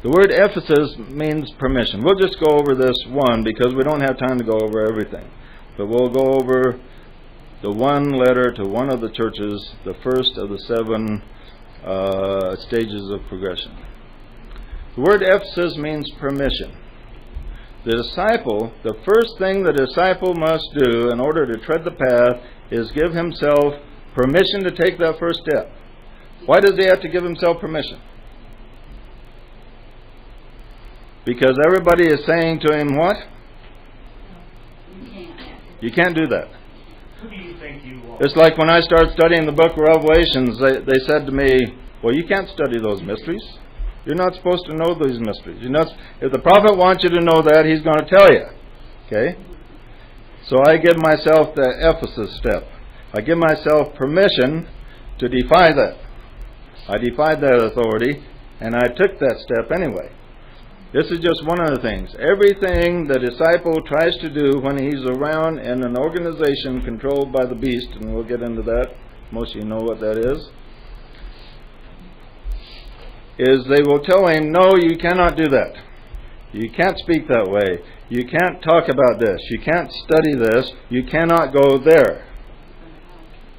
The word Ephesus means permission. We'll just go over this one because we don't have time to go over everything. But we'll go over the one letter to one of the churches, the first of the 7 stages of progression. The word Ephesus means permission. The disciple, the first thing the disciple must do in order to tread the path is give himself permission to take that first step. Why does he have to give himself permission? Because everybody is saying to him what? You can't do that. Who do you think you are? It's like when I started studying the book of Revelations, they said to me, well, you can't study those mysteries. You're not supposed to know these mysteries. If the prophet wants you to know that, he's going to tell you. Okay? So I give myself the Ephesus step. I give myself permission to defy that. I defied that authority, and I took that step anyway. This is just one of the things. Everything the disciple tries to do when he's around in an organization controlled by the beast, and we'll get into that, most of you know what that is they will tell him, no, you cannot do that. You can't speak that way. You can't talk about this. You can't study this. You cannot go there.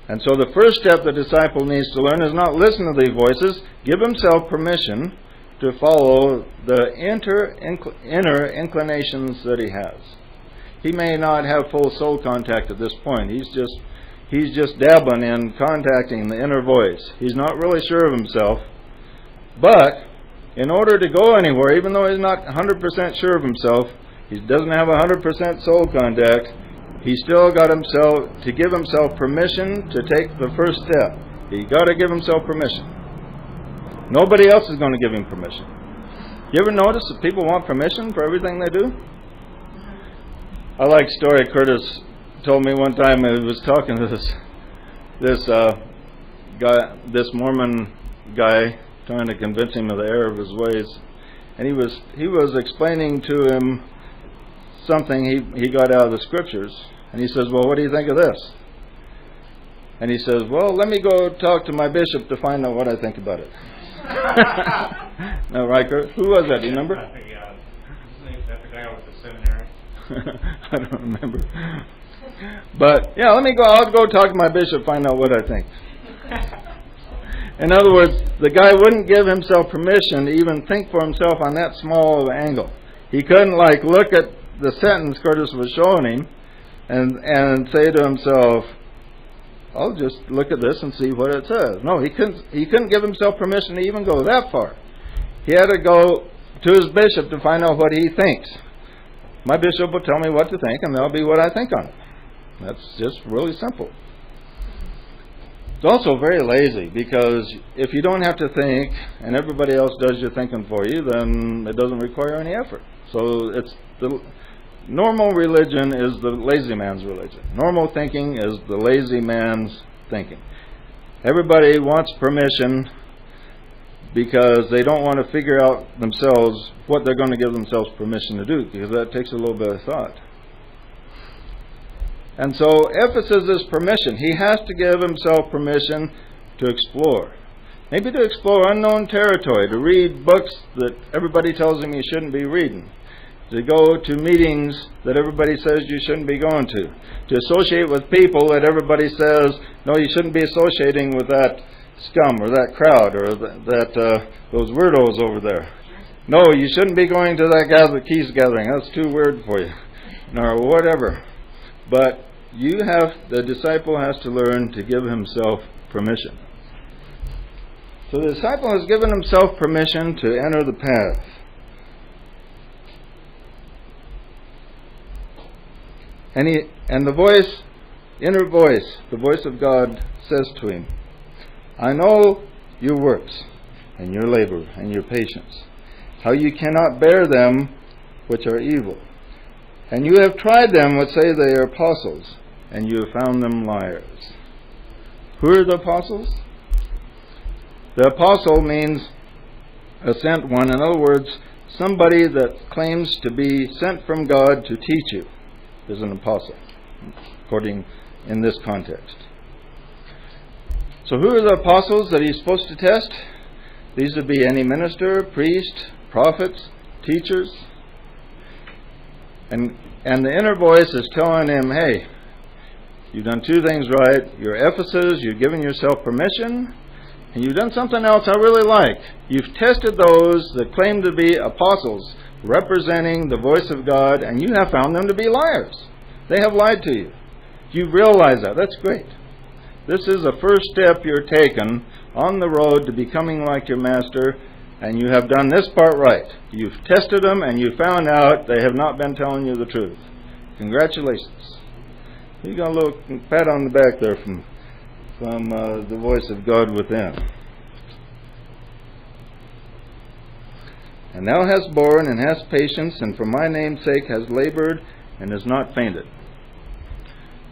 And so the first step the disciple needs to learn is not listen to these voices. Give himself permission to follow the inner inclinations that he has. He may not have full soul contact at this point. He's just dabbling in contacting the inner voice. He's not really sure of himself. But in order to go anywhere, even though he's not 100% sure of himself, he doesn't have 100% soul contact, he's still got to give himself permission to take the first step. He's got to give himself permission. Nobody else is going to give him permission. You ever notice that people want permission for everything they do? I like a story Curtis told me one time. He was talking to this Mormon guy, trying to convince him of the error of his ways, and he was explaining to him something he got out of the scriptures, and he says, well, what do you think of this? And he says, well, let me go talk to my bishop to find out what I think about it. No, right, Kurt? Who was that? Do you remember? I think, isn't that the guy with the seminary? I don't remember. But yeah, I'll go talk to my bishop, find out what I think. In other words, the guy wouldn't give himself permission to even think for himself on that small of an angle. He couldn't look at the sentence Curtis was showing him and say to himself, I'll just look at this and see what it says. No, he couldn't give himself permission to even go that far. He had to go to his bishop to find out what he thinks. My bishop will tell me what to think, and that'll be what I think on it. That's just really simple. It's also very lazy, because if you don't have to think and everybody else does your thinking for you, then it doesn't require any effort. So normal religion is the lazy man's religion. Normal thinking is the lazy man's thinking. Everybody wants permission because they don't want to figure out themselves what they're going to give themselves permission to do, because that takes a little bit of thought. And so Ephesus is permission. He has to give himself permission to explore. Maybe to explore unknown territory, to read books that everybody tells him he shouldn't be reading, to go to meetings that everybody says you shouldn't be going to associate with people that everybody says, no, you shouldn't be associating with that scum or that crowd or those weirdos over there. No, you shouldn't be going to that Keys gathering. That's too weird for you. Or whatever. But the disciple has to learn to give himself permission. So the disciple has given himself permission to enter the path. And the inner voice, the voice of God says to him, I know your works and your labor and your patience, how you cannot bear them which are evil. And you have tried them which say they are apostles, and you have found them liars. Who are the apostles? The apostle means a sent one. In other words, somebody that claims to be sent from God to teach you is an apostle, according in this context. So who are the apostles that he's supposed to test? These would be any minister, priest, prophets, teachers. And the inner voice is telling him, hey, you've done two things right. You're Ephesus, you've given yourself permission, and you've done something else I really like. You've tested those that claim to be apostles, representing the voice of God, and you have found them to be liars. They have lied to you. You realize that. That's great. This is the first step you're taking on the road to becoming like your master, and you have done this part right. You've tested them, and you found out they have not been telling you the truth. Congratulations. You got a little pat on the back there from the voice of God within. And thou hast borne and hast patience, and for my name's sake has labored and has not fainted.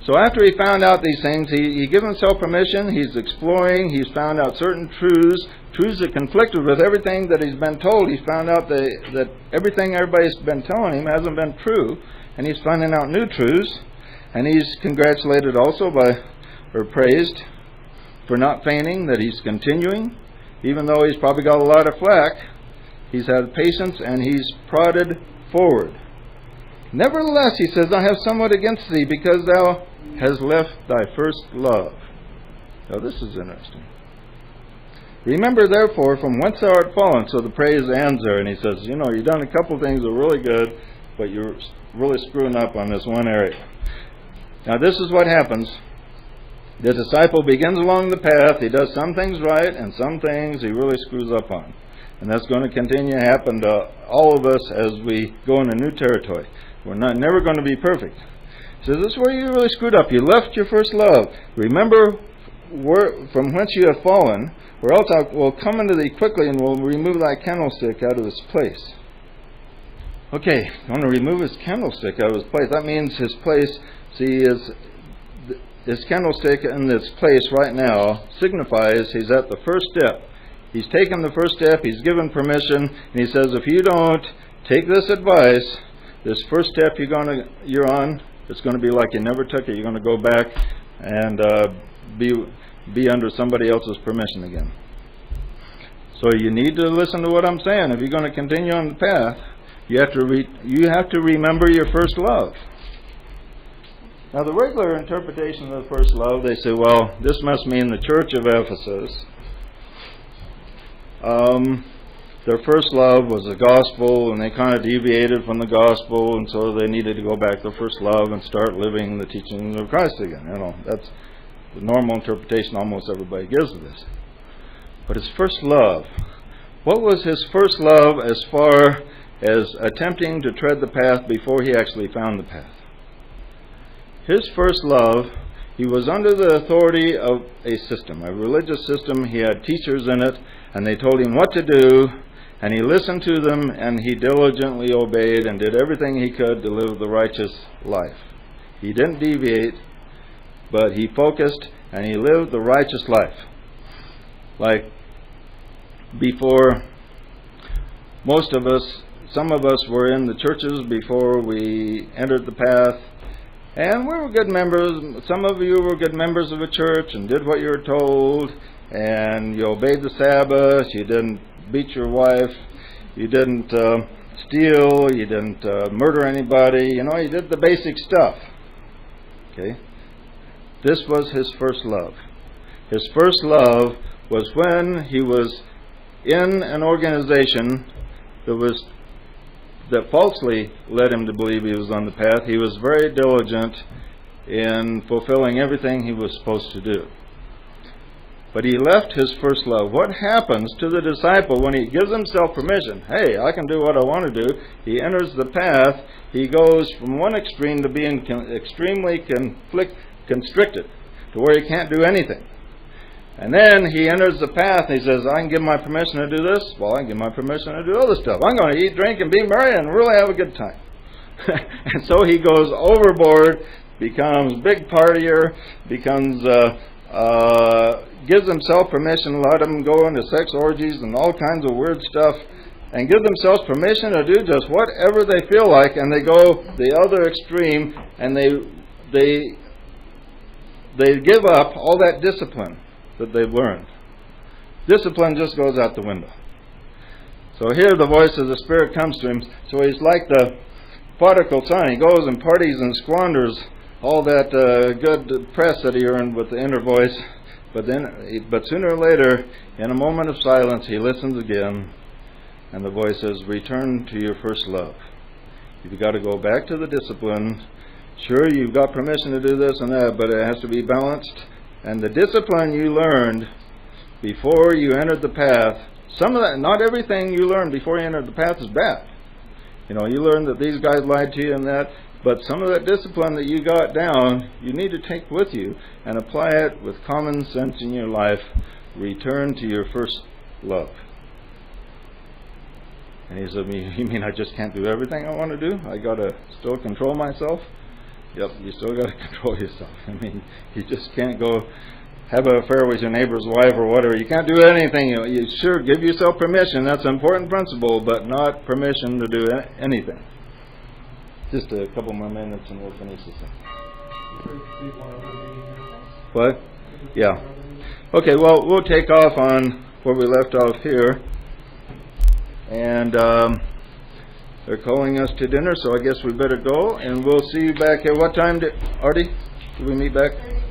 So after he found out these things, he gave himself permission. He's exploring. He's found out certain truths that conflicted with everything that he's been told. He's found out that everything everybody's been telling him hasn't been true, and he's finding out new truths. And he's congratulated also or praised for not fainting, that he's continuing, even though he's probably got a lot of flack. He's had patience, and he's prodded forward. Nevertheless, he says, I have somewhat against thee, because thou hast left thy first love. Now this is interesting. Remember therefore from whence thou art fallen. So the praise ends there, and he says, you've done a couple things that are really good, but you're really screwing up on this one area. Now this is what happens. The disciple begins along the path. He does some things right, and some things he really screws up on. And that's going to continue to happen to all of us as we go into new territory. We're never going to be perfect. So this is where you really screwed up. You left your first love. Remember from whence you have fallen, or else I will come unto thee quickly and will remove thy candlestick out of its place. Okay, I want to remove his candlestick out of his place. That means his place, his candlestick in this place right now signifies he's at the first step. He's taken the first step, he's given permission, and he says, if you don't take this advice, this first step you're on, it's going to be like you never took it. You're going to go back and be under somebody else's permission again. So you need to listen to what I'm saying. If you're going to continue on the path, you have to remember your first love. Now the regular interpretation of the first love, they say, well, this must mean the church of Ephesus. Their first love was the gospel, and they kind of deviated from the gospel, and so they needed to go back to first love and start living the teachings of Christ again. That's the normal interpretation almost everybody gives of this. But his first love, what was his first love as far as attempting to tread the path before he actually found the path? His first love, he was under the authority of a system, a religious system. He had teachers in it, and they told him what to do, and he listened to them, and he diligently obeyed and did everything he could to live the righteous life. He didn't deviate, but he focused, and he lived the righteous life. Like before, most of us, some of us were in the churches before we entered the path, and we were good members. Some of you were good members of a church and did what you were told, and you obeyed the Sabbath. You didn't beat your wife. You didn't steal. You didn't murder anybody. You did the basic stuff. Okay? This was his first love. His first love was when he was in an organization that falsely led him to believe he was on the path. He was very diligent in fulfilling everything he was supposed to do. But he left his first love. What happens to the disciple when he gives himself permission? Hey, I can do what I want to do. He enters the path. He goes from one extreme to being extremely constricted, to where he can't do anything. And then he enters the path and he says, I can give my permission to do this. Well, I can give my permission to do other stuff. I'm going to eat, drink, and be merry and really have a good time. And so he goes overboard, becomes big partier, gives himself permission to let him go into sex orgies and all kinds of weird stuff, and give themselves permission to do just whatever they feel like, and they go the other extreme, and they give up all that discipline that they've learned. Discipline just goes out the window. So here the voice of the Spirit comes to him. So he's like the prodigal son. He goes and parties and squanders all that good press that he earned with the inner voice. But sooner or later, in a moment of silence, he listens again, and the voice says, return to your first love. You've got to go back to the discipline. Sure, you've got permission to do this and that, but it has to be balanced. And the discipline you learned before you entered the path, some of that, not everything you learned before you entered the path is bad. You know, you learned that these guys lied to you and that, but some of that discipline that you got down, you need to take with you and apply it with common sense in your life. Return to your first love. And he said, you mean I just can't do everything I want to do? I got to still control myself? Yep, you still got to control yourself. I mean, you just can't go have an affair with your neighbor's wife or whatever. You can't do anything. You sure give yourself permission. That's an important principle, but not permission to do anything. Just a couple more minutes and we'll finish this thing. What? Yeah. Okay, well, we'll take off on where we left off here. And they're calling us to dinner, so I guess we better go. And we'll see you back here. What time, Artie? Do we meet back? 7.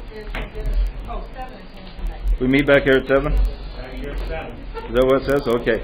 We meet back here at 7? Back here at 7. Is that what it says? Okay.